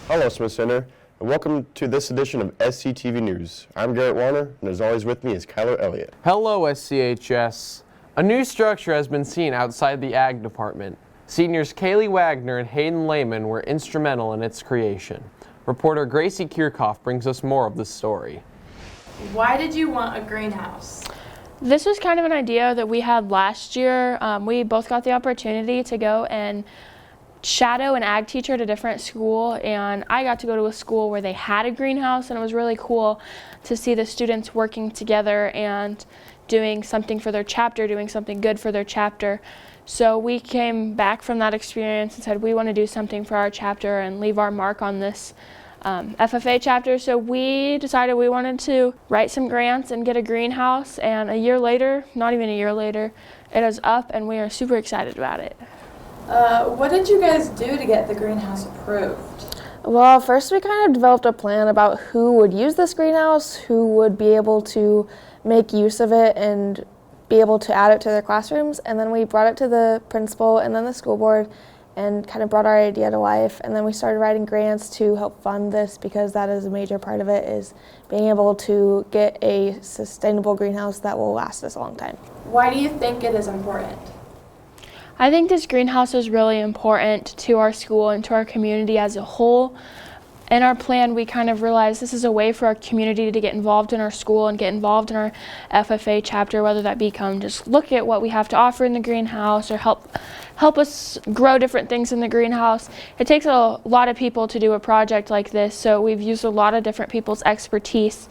Hello, Smith Center, and welcome to this edition of SCTV News. I'm Garrett Warner, and as always with me is Kyler Elliott. Hello, SCHS. A new structure has been seen outside the Ag Department. Seniors Kaylee Wagner and Hayden Lehman were instrumental in its creation. Reporter Gracie Kirchhoff brings us more of the story. Why did you want a greenhouse? This was kind of an idea that we had last year. We both got the opportunity to go and shadow an ag teacher at a different school, and I got to go to a school where they had a greenhouse, and it was really cool to see the students working together and doing something for their chapter, doing something good for their chapter. So we came back from that experience and said we want to do something for our chapter and leave our mark on this FFA chapter. So we decided we wanted to write some grants and get a greenhouse, and a year later, not even a year later, it is up and we are super excited about it. What did you guys do to get the greenhouse approved? Well, first we kind of developed a plan about who would use this greenhouse, who would be able to make use of it and be able to add it to their classrooms, and then we brought it to the principal and then the school board and kind of brought our idea to life, and then we started writing grants to help fund this, because that is a major part of it, is being able to get a sustainable greenhouse that will last us a long time. Why do you think it is important? I think this greenhouse is really important to our school and to our community as a whole. In our plan, we kind of realized this is a way for our community to get involved in our school and get involved in our FFA chapter, whether that become just look at what we have to offer in the greenhouse or help us grow different things in the greenhouse. It takes a lot of people to do a project like this, so we've used a lot of different people's expertise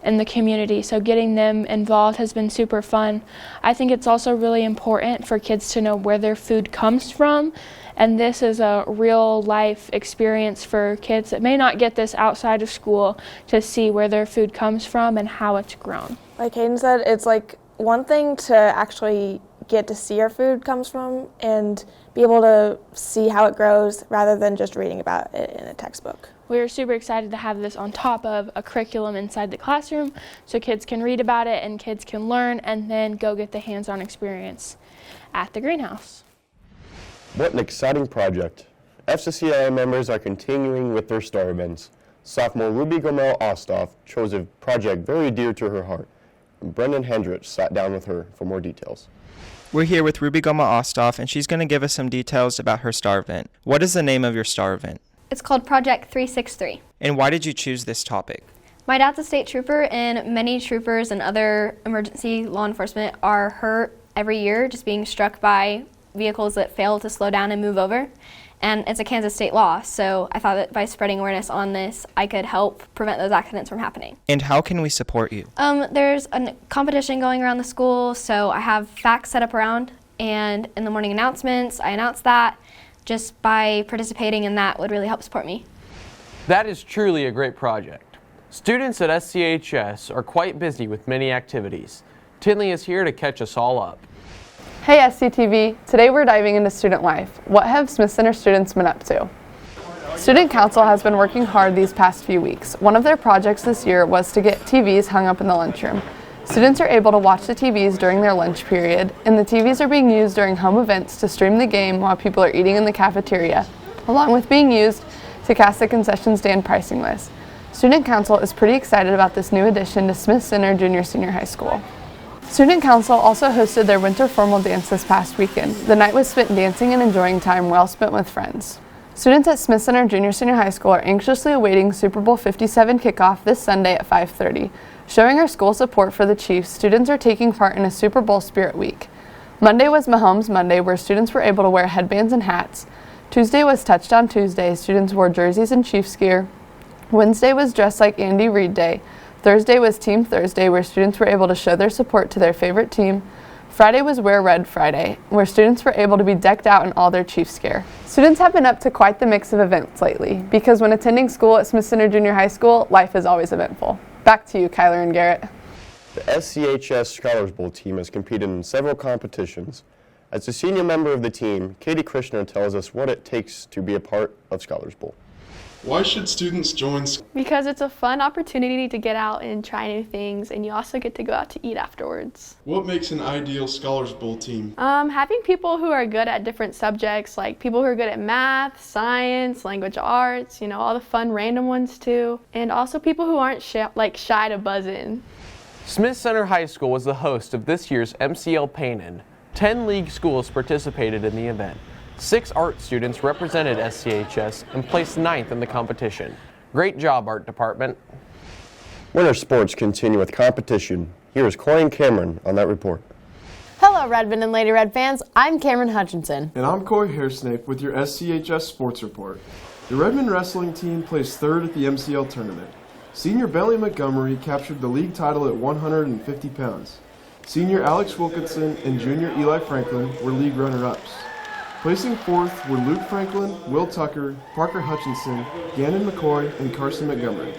in the community, so getting them involved has been super fun. I think it's also really important for kids to know where their food comes from, and this is a real life experience for kids that may not get this outside of school, to see where their food comes from and how it's grown. Like Hayden said, it's like one thing to actually get to see our food comes from and be able to see how it grows rather than just reading about it in a textbook. We are super excited to have this on top of a curriculum inside the classroom, so kids can read about it and kids can learn and then go get the hands-on experience at the greenhouse. What an exciting project. FCCLA members are continuing with their star events. Sophomore Ruby Gomel Ostoff chose a project very dear to her heart, and Brendan Hendrich sat down with her for more details. We're here with Ruby Goma Ostoff, and she's going to give us some details about her STAR event. What is the name of your STAR event? It's called Project 363. And why did you choose this topic? My dad's a state trooper, and many troopers and other emergency law enforcement are hurt every year just being struck by vehicles that fail to slow down and move over. And it's a Kansas state law, so I thought that by spreading awareness on this, I could help prevent those accidents from happening. And how can we support you? There's a competition going around the school, so I have facts set up around, and in the morning announcements, I announce that. Just by participating in that would really help support me. That is truly a great project. Students at SCHS are quite busy with many activities. Tinley is here to catch us all up. Hey SCTV, today we're diving into student life. What have Smith Center students been up to? Student Council has been working hard these past few weeks. One of their projects this year was to get TVs hung up in the lunchroom. Students are able to watch the TVs during their lunch period, and the TVs are being used during home events to stream the game while people are eating in the cafeteria, along with being used to cast the concession stand pricing list. Student Council is pretty excited about this new addition to Smith Center Junior High School. Student Council also hosted their winter formal dance this past weekend. The night was spent dancing and enjoying time well spent with friends. Students at Smith Center Junior High School are anxiously awaiting Super Bowl 57 kickoff this Sunday at 5:30. Showing our school support for the Chiefs, students are taking part in a Super Bowl Spirit Week. Monday was Mahomes Monday, where students were able to wear headbands and hats. Tuesday was Touchdown Tuesday. Students wore jerseys and Chiefs gear. Wednesday was Dress Like Andy Reid Day. Thursday was Team Thursday, where students were able to show their support to their favorite team. Friday was Wear Red Friday, where students were able to be decked out in all their Chiefs gear. Students have been up to quite the mix of events lately, because when attending school at Smith Center Junior High School, life is always eventful. Back to you, Kyler and Garrett. The SCHS Scholars Bowl team has competed in several competitions. As a senior member of the team, Katie Krishner tells us what it takes to be a part of Scholars Bowl. Why should students join? Because it's a fun opportunity to get out and try new things, and you also get to go out to eat afterwards. What makes an ideal Scholars Bowl team? Having people who are good at different subjects, like people who are good at math, science, language arts, all the fun random ones too, and also people who aren't shy to buzz in. Smith Center High School was the host of this year's MCL Paint-In. 10 league schools participated in the event. 6 art students represented SCHS and placed 9th in the competition. Great job, art department. Winter sports continue with competition. Here is Corey and Cameron on that report. Hello, Redmond and Lady Red fans. I'm Cameron Hutchinson. And I'm Corey Hairsnape with your SCHS Sports Report. The Redmond wrestling team placed 3rd at the MCL tournament. Senior Bentley Montgomery captured the league title at 150 pounds. Senior Alex Wilkinson and Junior Eli Franklin were league runner-ups. Placing 4th were Luke Franklin, Will Tucker, Parker Hutchinson, Gannon McCoy, and Carson Montgomery.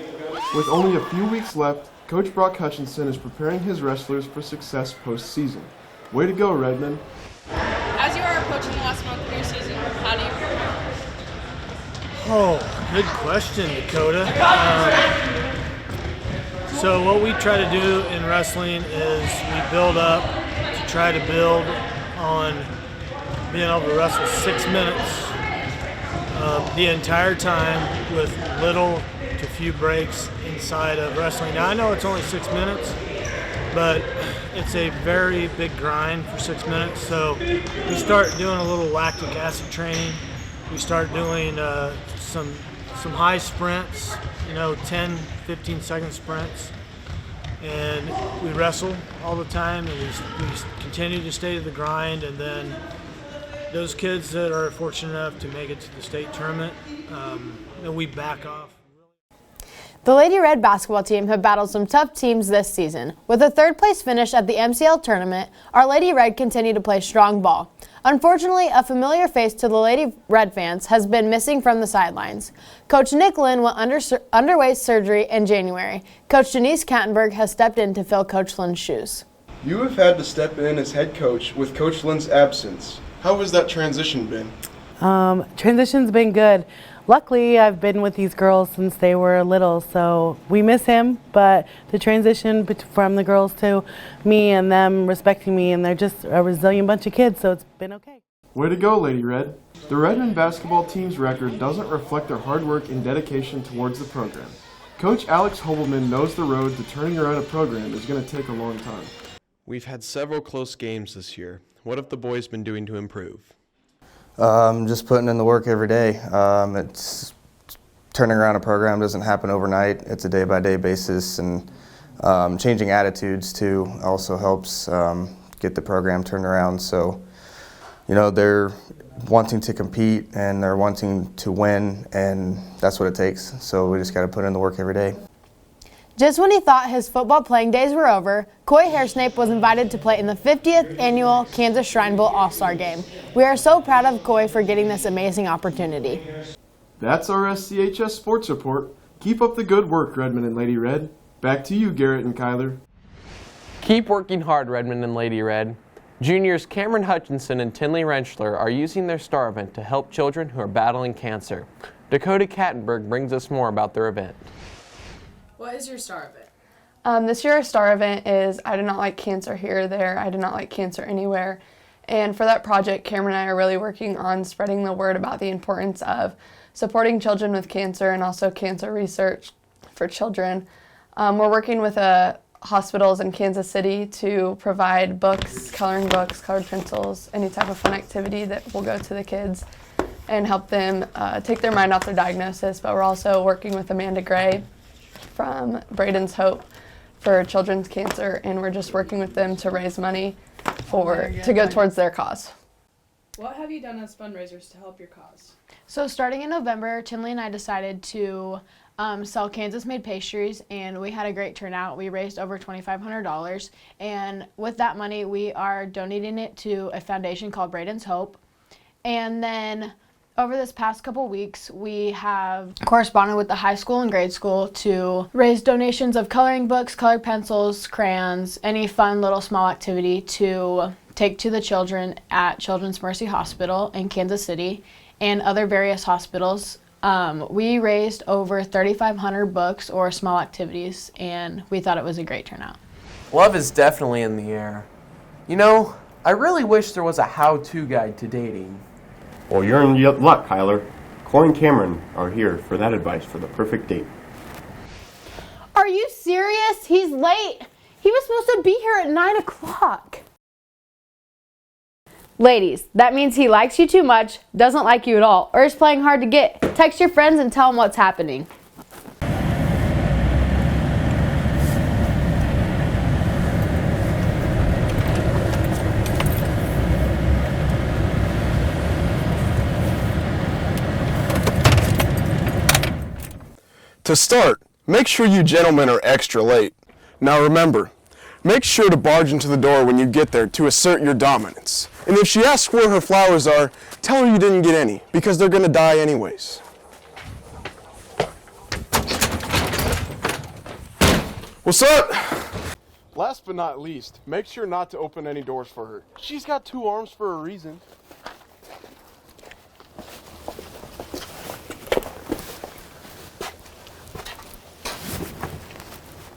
With only a few weeks left, Coach Brock Hutchinson is preparing his wrestlers for success postseason. Way to go, Redmond. As you are approaching the last month of your season, how do you prepare? Oh, good question, Dakota. So what we try to do in wrestling is we build up to try to build on being able to wrestle 6 minutes the entire time with little to few breaks inside of wrestling. Now I know it's only 6 minutes, but it's a very big grind for 6 minutes. So we start doing a little lactic acid training. We start doing some high sprints, 10, 15 second sprints. And we wrestle all the time, and we continue to stay to the grind, and then those kids that are fortunate enough to make it to the state tournament, we back off. The Lady Red basketball team have battled some tough teams this season. With a 3rd place finish at the MCL tournament, our Lady Red continue to play strong ball. Unfortunately, a familiar face to the Lady Red fans has been missing from the sidelines. Coach Nick Lynn went underway surgery in January. Coach Denise Kattenberg has stepped in to fill Coach Lynn's shoes. You have had to step in as head coach with Coach Lynn's absence. How has that transition been? Transition's been good. Luckily, I've been with these girls since they were little, so we miss him, but the transition from the girls to me and them respecting me, and they're just a resilient bunch of kids, so it's been okay. Way to go, Lady Red. The Redmond basketball team's record doesn't reflect their hard work and dedication towards the program. Coach Alex Hobelman knows the road to turning around a program is going to take a long time. We've had several close games this year. What have the boys been doing to improve? Just putting in the work every day. It's turning around a program doesn't happen overnight. It's a day-by-day basis, and changing attitudes too also helps get the program turned around. So, they're wanting to compete and they're wanting to win, and that's what it takes. So we just got to put in the work every day. Just when he thought his football playing days were over, Coy Hairsnape was invited to play in the 50th annual Kansas Shrine Bowl All-Star Game. We are so proud of Coy for getting this amazing opportunity. That's our SCHS Sports Report. Keep up the good work, Redmond and Lady Red. Back to you, Garrett and Kyler. Keep working hard, Redmond and Lady Red. Juniors Cameron Hutchinson and Tinley Rentschler are using their star event to help children who are battling cancer. Dakota Kattenberg brings us more about their event. What is your star event? This year our star event is I do not like cancer here or there, I do not like cancer anywhere. And for that project, Cameron and I are really working on spreading the word about the importance of supporting children with cancer and also cancer research for children. We're working with hospitals in Kansas City to provide books, colored pencils, any type of fun activity that will go to the kids and help them take their mind off their diagnosis. But we're also working with Amanda Gray from Braden's Hope for children's cancer, and we're just working with them to raise money to go towards their cause. What have you done as fundraisers to help your cause? So starting in November, Tinley and I decided to sell Kansas-made pastries, and we had a great turnout. We raised over $2,500, and with that money, we are donating it to a foundation called Braden's Hope. And then over this past couple weeks, we have corresponded with the high school and grade school to raise donations of coloring books, colored pencils, crayons, any fun little small activity to take to the children at Children's Mercy Hospital in Kansas City and other various hospitals We raised over 3,500 books or small activities, and we thought it was a great turnout. Love is definitely in the air. You know, I really wish there was a how-to guide to dating. Well, you're in luck, Kyler. Corey and Cameron are here for that advice for the perfect date. Are you serious? He's late. He was supposed to be here at 9 o'clock. Ladies, that means he likes you too much, doesn't like you at all, or is playing hard to get. Text your friends and tell them what's happening. To start, make sure you gentlemen are extra late. Now remember, make sure to barge into the door when you get there to assert your dominance. And if she asks where her flowers are, tell her you didn't get any, because they're gonna die anyways. What's up? Last but not least, make sure not to open any doors for her. She's got 2 arms for a reason.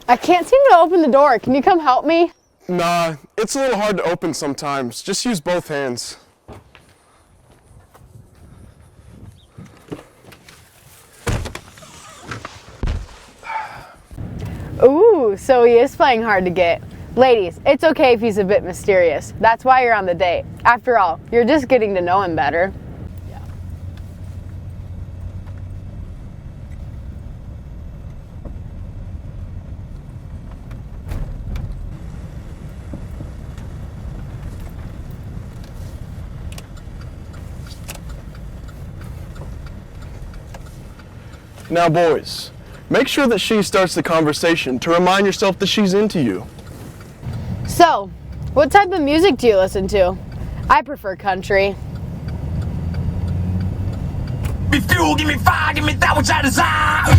I can't seem to open the door. Can you come help me? Nah, it's a little hard to open sometimes. Just use both hands. Ooh, so he is playing hard to get. Ladies, it's okay if he's a bit mysterious. That's why you're on the date. After all, you're just getting to know him better. Now boys, make sure that she starts the conversation to remind yourself that she's into you. So, what type of music do you listen to? I prefer country. Give me fuel, give me fire, give me that which I desire.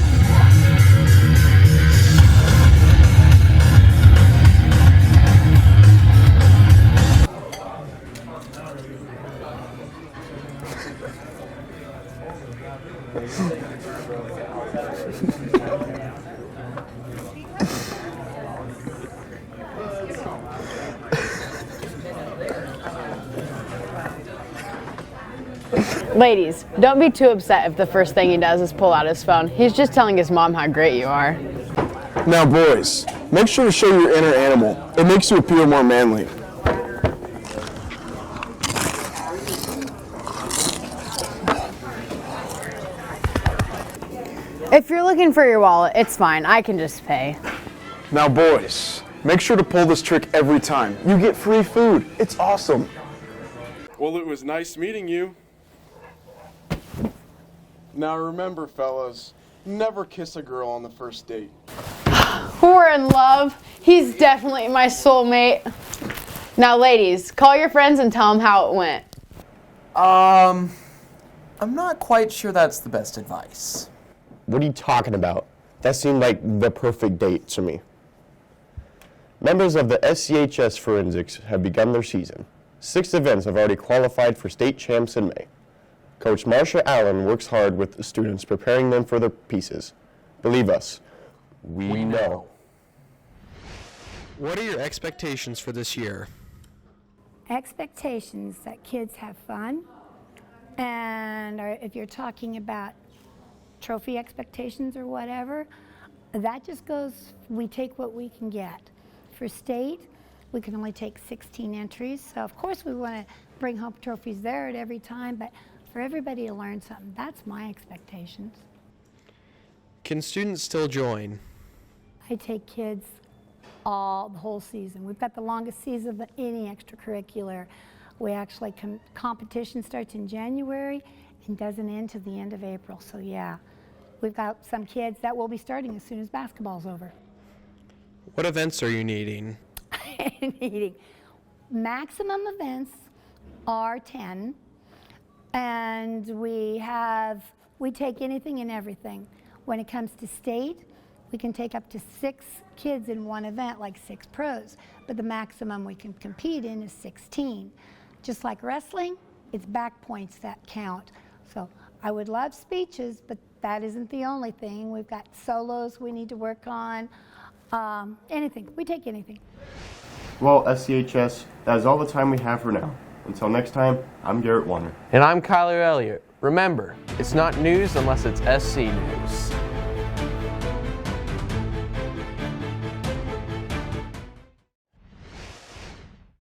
Ladies, don't be too upset if the first thing he does is pull out his phone. He's just telling his mom how great you are. Now boys, make sure to show your inner animal. It makes you appear more manly. If you're looking for your wallet, it's fine. I can just pay. Now boys, make sure to pull this trick every time. You get free food. It's awesome. Well, it was nice meeting you. Now remember, fellas, never kiss a girl on the first date. We're in love. He's definitely my soulmate. Now, ladies, call your friends and tell them how it went. I'm not quite sure that's the best advice. What are you talking about? That seemed like the perfect date to me. Members of the SCHS Forensics have begun their season. 6 events have already qualified for state champs in May. Coach Marsha Allen works hard with the students, preparing them for their pieces. Believe us, we know. What are your expectations for this year? Expectations that kids have fun, and if you're talking about trophy expectations or whatever, that just goes, we take what we can get. For state, we can only take 16 entries, so of course we want to bring home trophies there at every time, but for everybody to learn something, that's my expectations. Can students still join? I take kids the whole season. We've got the longest season of any extracurricular. We actually, competition starts in January and doesn't end till the end of April, so yeah. We've got some kids that will be starting as soon as basketball's over. What events are you needing? Maximum events are 10, and we take anything and everything. When it comes to state, we can take up to 6 kids in one event, like 6 pros, but the maximum we can compete in is 16. Just like wrestling, it's back points that count. So I would love speeches, but that isn't the only thing. We've got solos we need to work on. Anything. We take anything. Well, SCHS, that is all the time we have for now. Until next time, I'm Garrett Warner. And I'm Kyler Elliott. Remember, it's not news unless it's SC News.